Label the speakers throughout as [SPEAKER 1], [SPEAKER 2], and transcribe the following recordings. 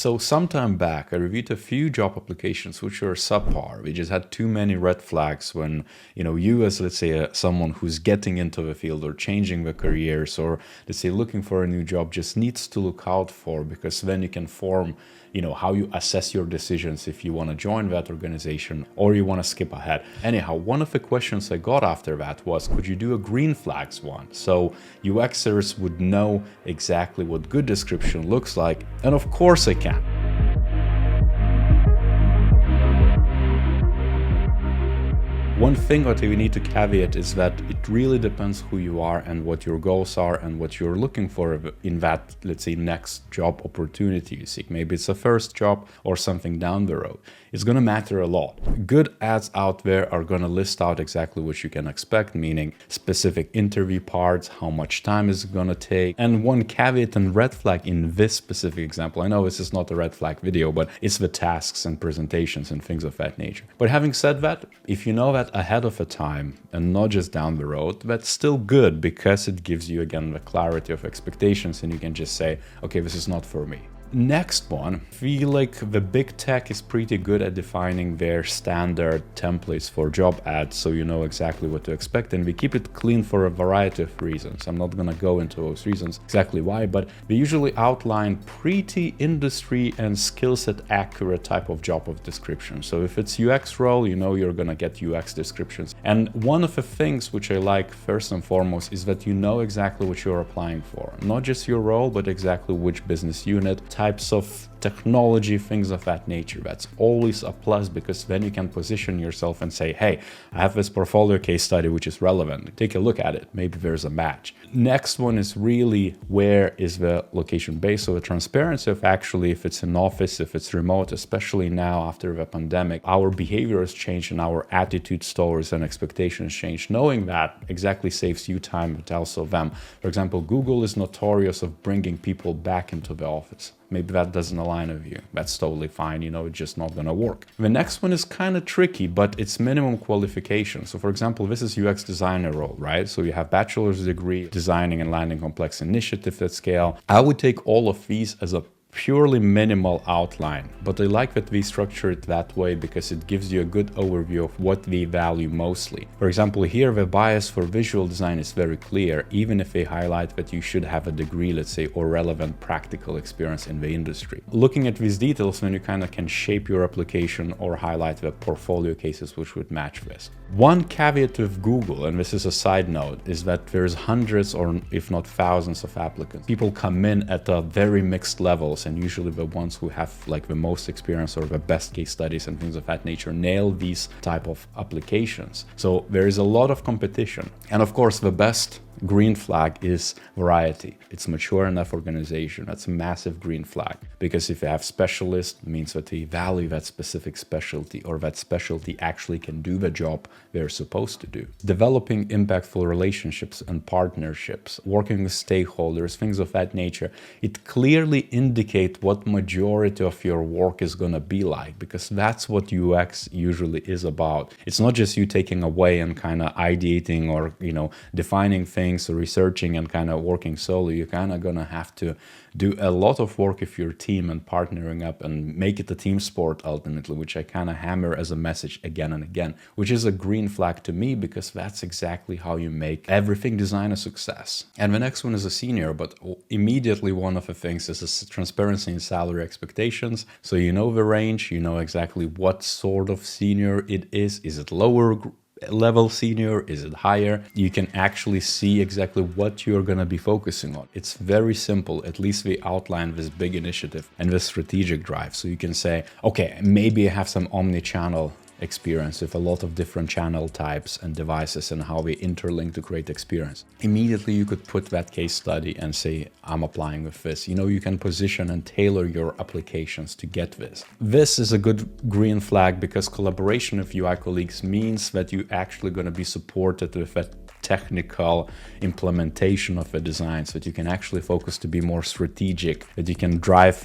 [SPEAKER 1] So some time back, I reviewed a few job applications which were subpar. We just had too many red flags when, you as, let's say, someone who's getting into the field or changing the careers or, let's say, looking for a new job just needs to look out for, because then you can form, how you assess your decisions if you want to join that organization or you want to skip ahead. Anyhow, one of the questions I got after that was, could you do a green flags one? So UXers would know exactly what good description looks like. And of course I can. One thing that we need to caveat is that it really depends who you are and what your goals are and what you're looking for in that, let's say, next job opportunity you seek. Maybe it's a first job or something down the road. It's going to matter a lot. Good ads out there are going to list out exactly what you can expect, meaning specific interview parts, how much time is it going to take. And one caveat and red flag in this specific example, I know this is not a red flag video, but it's the tasks and presentations and things of that nature. But having said that, if you know that ahead of a time and not just down the road, that's still good, because it gives you, again, the clarity of expectations, and you can just say, okay, this is not for me. Next one, I feel like the big tech is pretty good at defining their standard templates for job ads, so you know exactly what to expect, and we keep it clean for a variety of reasons. I'm not gonna go into those reasons exactly why, but we usually outline pretty industry and skill set accurate type of job of description. So if it's UX role, you're gonna get UX descriptions. And one of the things which I like first and foremost is that you know exactly what you're applying for. Not just your role, but exactly which business unit, types of technology, things of that nature. That's always a plus, because then you can position yourself and say, hey, I have this portfolio case study which is relevant. Take a look at it. Maybe there's a match. Next one is really, where is the location based? So the transparency of actually if it's in office, if it's remote, especially now after the pandemic, our behavior has changed and our attitudes towards and expectations change. Knowing that exactly saves you time, but also them. For example, Google is notorious of bringing people back into the office. Maybe that doesn't align with you. That's totally fine, it's just not gonna work. The next one is kind of tricky, but it's minimum qualifications. So for example, this is UX designer role, right? So you have bachelor's degree, designing and landing complex initiatives at scale. I would take all of these as a purely minimal outline, but I like that we structure it that way because it gives you a good overview of what we value mostly. For example, here the bias for visual design is very clear, even if they highlight that you should have a degree, let's say, or relevant practical experience in the industry. Looking at these details, then you kind of can shape your application or highlight the portfolio cases which would match this. One caveat with Google, and this is a side note, is that there's hundreds or if not thousands of applicants. People come in at a very mixed levels, and usually the ones who have like the most experience or the best case studies and things of that nature nail these type of applications. So there is a lot of competition. And of course, the best green flag is variety. It's mature enough organization. That's a massive green flag, because if you have specialists, it means that they value that specific specialty, or that specialty actually can do the job they're supposed to do. Developing impactful relationships and partnerships, working with stakeholders, things of that nature, it clearly indicates what majority of your work is going to be like, because that's what UX usually is about. It's not just you taking away and kind of ideating or defining things or researching and kind of working solo. You're kind of gonna have to do a lot of work with your team and partnering up and make it a team sport ultimately, which I kind of hammer as a message again and again, which is a green flag to me, because that's exactly how you make everything design a success. And the next one is a senior, but immediately one of the things is a transparency in salary expectations. So you know the range, you know exactly what sort of senior it is. Is it lower level senior? Is it higher? You can actually see exactly what you're going to be focusing on. It's very simple. At least we outline this big initiative and this strategic drive. So you can say, okay, maybe I have some omni-channel experience with a lot of different channel types and devices and how we interlink to create experience. Immediately you could put that case study and say, I'm applying with this. You can position and tailor your applications to get this. This is a good green flag, because collaboration with UI colleagues means that you're actually going to be supported with that technical implementation of a design, so that you can actually focus to be more strategic, that you can drive,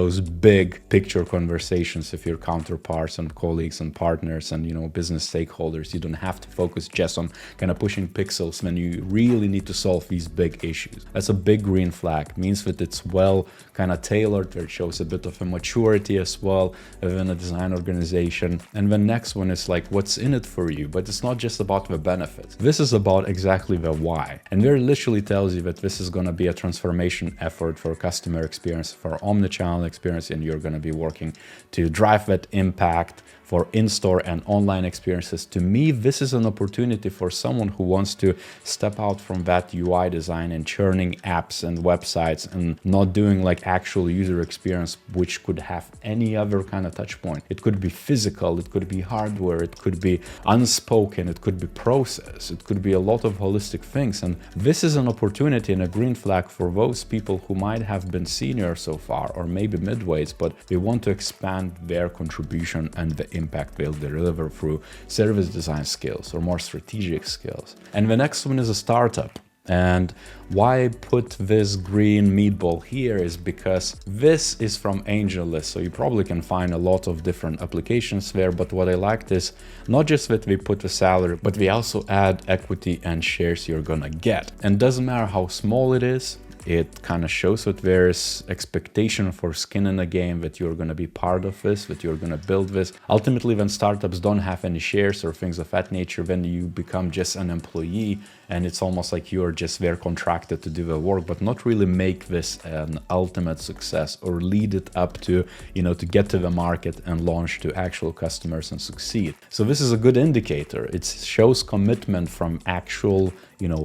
[SPEAKER 1] those big picture conversations with your counterparts and colleagues and partners and, business stakeholders. You don't have to focus just on kind of pushing pixels when you really need to solve these big issues. That's a big green flag. It means that it's well kind of tailored, where it shows a bit of a maturity as well within a design organization. And the next one is like, what's in it for you? But it's not just about the benefits. This is about exactly the why. And there literally tells you that this is going to be a transformation effort for customer experience, for omnichannel experience, and you're going to be working to drive that impact for in-store and online experiences. To me, this is an opportunity for someone who wants to step out from that UI design and churning apps and websites and not doing like actual user experience, which could have any other kind of touch point. It could be physical, it could be hardware, it could be unspoken, it could be process, it could be a lot of holistic things. And this is an opportunity and a green flag for those people who might have been senior so far, or maybe midways, but they want to expand their contribution and the impact they'll deliver through service design skills or more strategic skills. And the next one is a startup. And why I put this green meatball here is because this is from AngelList, so you probably can find a lot of different applications there. But what I liked is not just that we put the salary, but we also add equity and shares you're gonna get. And doesn't matter how small it is, it kind of shows that there's expectation for skin in the game, that you're going to be part of this, that you're going to build this. Ultimately, when startups don't have any shares or things of that nature, then you become just an employee, and it's almost like you're just there contracted to do the work, but not really make this an ultimate success or lead it up to, to get to the market and launch to actual customers and succeed. So this is a good indicator. It shows commitment from actual,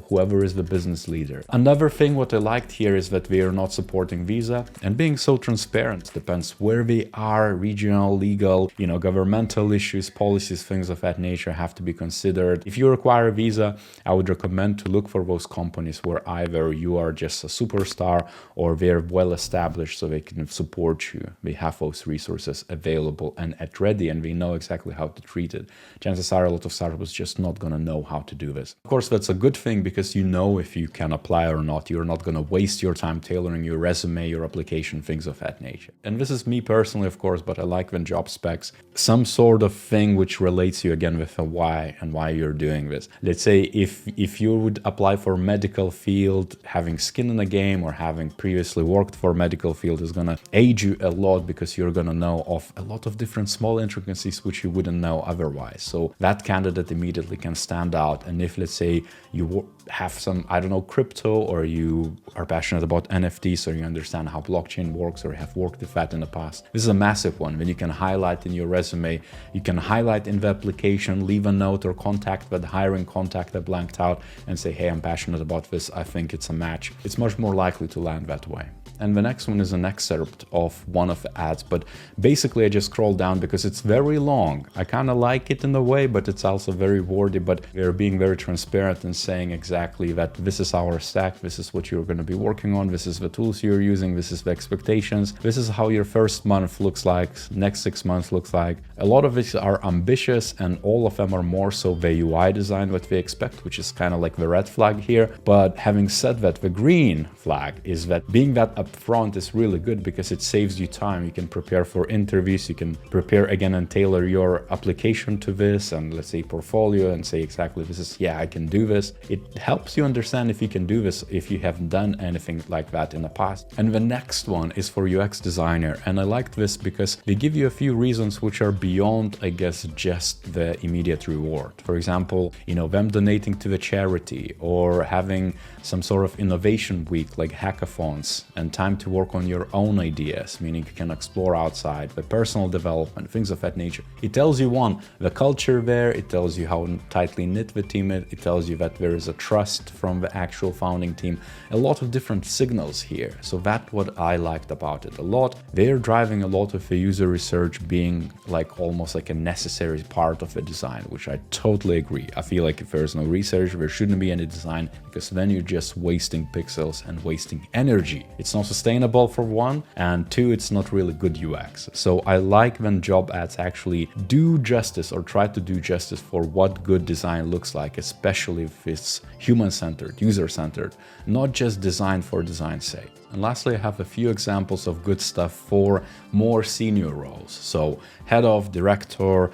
[SPEAKER 1] whoever is the business leader. Another thing what I liked here is that we are not supporting visa, and being so transparent. Depends where we are, regional, legal, governmental issues, policies, things of that nature have to be considered. If you require a visa, I would recommend to look for those companies where either you are just a superstar or they're well established, so they can support you. They have those resources available and at ready, and they know exactly how to treat it. Chances are a lot of startups just not going to know how to do this. Of course, that's a good thing, because if you can apply or not. You're not going to waste your time tailoring your resume, your application, things of that nature. And this is me personally, of course, but I like when job specs, some sort of thing which relates you again with a why and why you're doing this. Let's say if you would apply for medical field, having skin in the game or having previously worked for medical field is going to aid you a lot, because you're going to know of a lot of different small intricacies which you wouldn't know otherwise. So that candidate immediately can stand out. And if, let's say, you have some, crypto, or you are passionate about NFTs, or you understand how blockchain works, or have worked with that in the past, this is a massive one. When you can highlight in your resume, you can highlight in the application, leave a note or contact that hiring contact that blanked out and say, hey, I'm passionate about this, I think it's a match. It's much more likely to land that way. And the next one is an excerpt of one of the ads, but basically I just scrolled down because it's very long. I kind of like it in a way, but it's also very wordy, but they're being very transparent and saying exactly that this is our stack, this is what you're going to be working on, this is the tools you're using, this is the expectations, this is how your first month looks like, next 6 months looks like. A lot of these are ambitious, and all of them are more so the UI design what we expect, which is kind of like the red flag here. But having said that, the green flag is that being that upfront is really good, because it saves you time. You can prepare for interviews, you can prepare again and tailor your application to this, and let's say portfolio, and say exactly this is, I can do this. It helps you understand if you can do this, if you haven't done anything like that in the past. And the next one is for UX designer, and I liked this because they give you a few reasons which are beyond, I guess, just the immediate reward. For example, them donating to the charity, or having some sort of innovation week like hackathons, and time to work on your own ideas, meaning you can explore outside, the personal development, things of that nature. It tells you, one, the culture there, it tells you how tightly knit the team is, it tells you that there is a trust from the actual founding team, a lot of different signals here. So that's what I liked about it a lot. They're driving a lot of the user research being like almost like a necessary part of the design, which I totally agree. I feel like if there's no research, there shouldn't be any design, because then you're just wasting pixels and wasting energy. It's not non-sustainable for one, and two, it's not really good UX. So I like when job ads actually do justice or try to do justice for what good design looks like, especially if it's human-centered, user-centered, not just designed for design's sake. And lastly, I have a few examples of good stuff for more senior roles. So head of, director,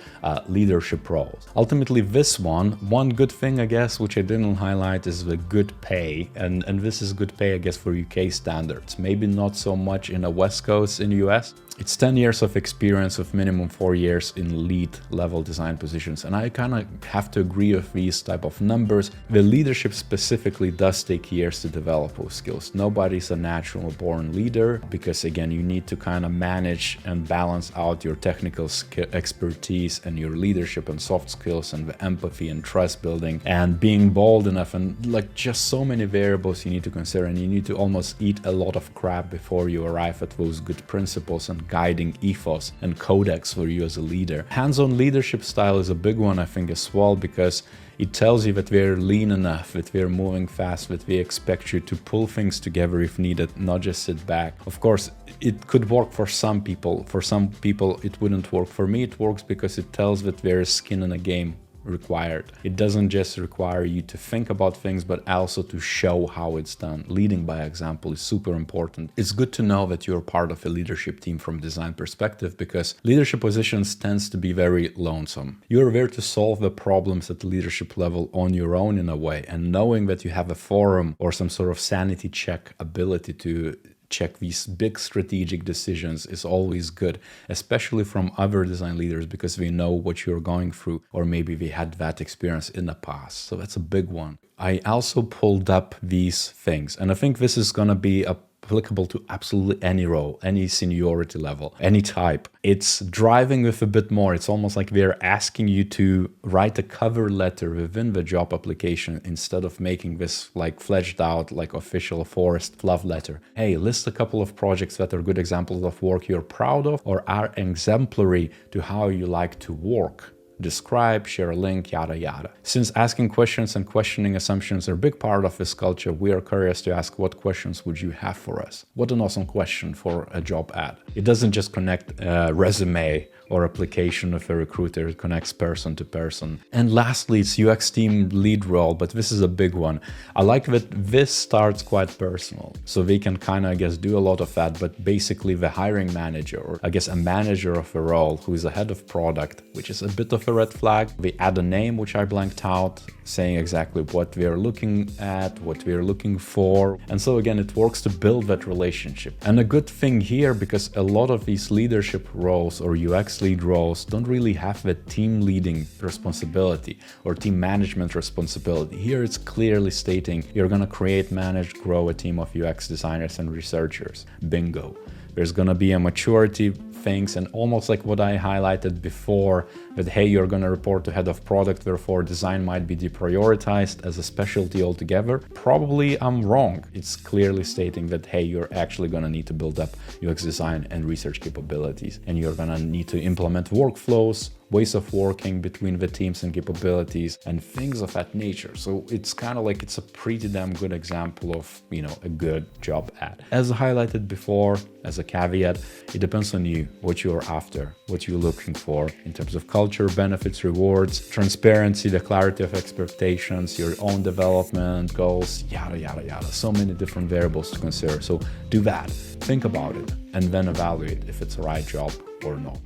[SPEAKER 1] leadership roles. Ultimately, this one good thing, I guess, which I didn't highlight, is the good pay. And this is good pay, I guess, for UK standards. Maybe not so much in the West Coast in the US. It's 10 years of experience with minimum 4 years in lead level design positions. And I kind of have to agree with these type of numbers. The leadership specifically does take years to develop those skills. Nobody's a natural born leader because, again, you need to kind of manage and balance out your technical expertise and your leadership and soft skills and the empathy and trust building and being bold enough, and like just so many variables you need to consider, and you need to almost eat a lot of crap before you arrive at those good principles and guiding ethos and codex for you as a leader. Hands-on leadership style is a big one, I think, as well, because it tells you that we're lean enough, that we're moving fast, that we expect you to pull things together if needed, not just sit back. Of course, it could work for some people. For some people, it wouldn't work. For me, it works because it tells that there is skin in the game required. It doesn't just require you to think about things, but also to show how it's done. Leading by example is super important. It's good to know that you're part of a leadership team from a design perspective, because leadership positions tends to be very lonesome. You're there to solve the problems at the leadership level on your own in a way, and knowing that you have a forum or some sort of sanity check ability to check these big strategic decisions is always good, especially from other design leaders, because we know what you're going through, or maybe we had that experience in the past. So that's a big one. I also pulled up these things, and I think this is going to be applicable to absolutely any role, any seniority level, any type. It's driving with a bit more. It's almost like they're asking you to write a cover letter within the job application instead of making this like fleshed out, like official forced love letter. Hey, list a couple of projects that are good examples of work you're proud of or are exemplary to how you like to work. Describe, share a link, yada yada. Since asking questions and questioning assumptions are a big part of this culture, we are curious to ask, what questions would you have for us? What an awesome question for a job ad. It doesn't just connect a resume or application with a recruiter, it connects person to person. And lastly, it's UX team lead role, but this is a big one. I like that this starts quite personal. So they can kind of, I guess, do a lot of that, but basically the hiring manager, or I guess a manager of a role who is a head of product, which is a bit of a red flag. They add a name, which I blanked out, saying exactly what we're looking at, what we're looking for. And so again, it works to build that relationship. And a good thing here, because a lot of these leadership roles or UX lead roles don't really have the team leading responsibility or team management responsibility. Here it's clearly stating you're going to create, manage, grow a team of UX designers and researchers. Bingo. There's going to be a maturity things, and almost like what I highlighted before, that hey, you're going to report to head of product, therefore design might be deprioritized as a specialty altogether. Probably I'm wrong. It's clearly stating that hey, you're actually going to need to build up UX design and research capabilities, and you're going to need to implement workflows, ways of working between the teams and capabilities and things of that nature. So it's kind of like it's a pretty damn good example of, you know, a good job ad. As highlighted before, as a caveat, it depends on you, what you're after, what you're looking for in terms of culture, benefits, rewards, transparency, the clarity of expectations, your own development goals, yada, yada, yada. So many different variables to consider. So do that, think about it, and then evaluate if it's the right job or not.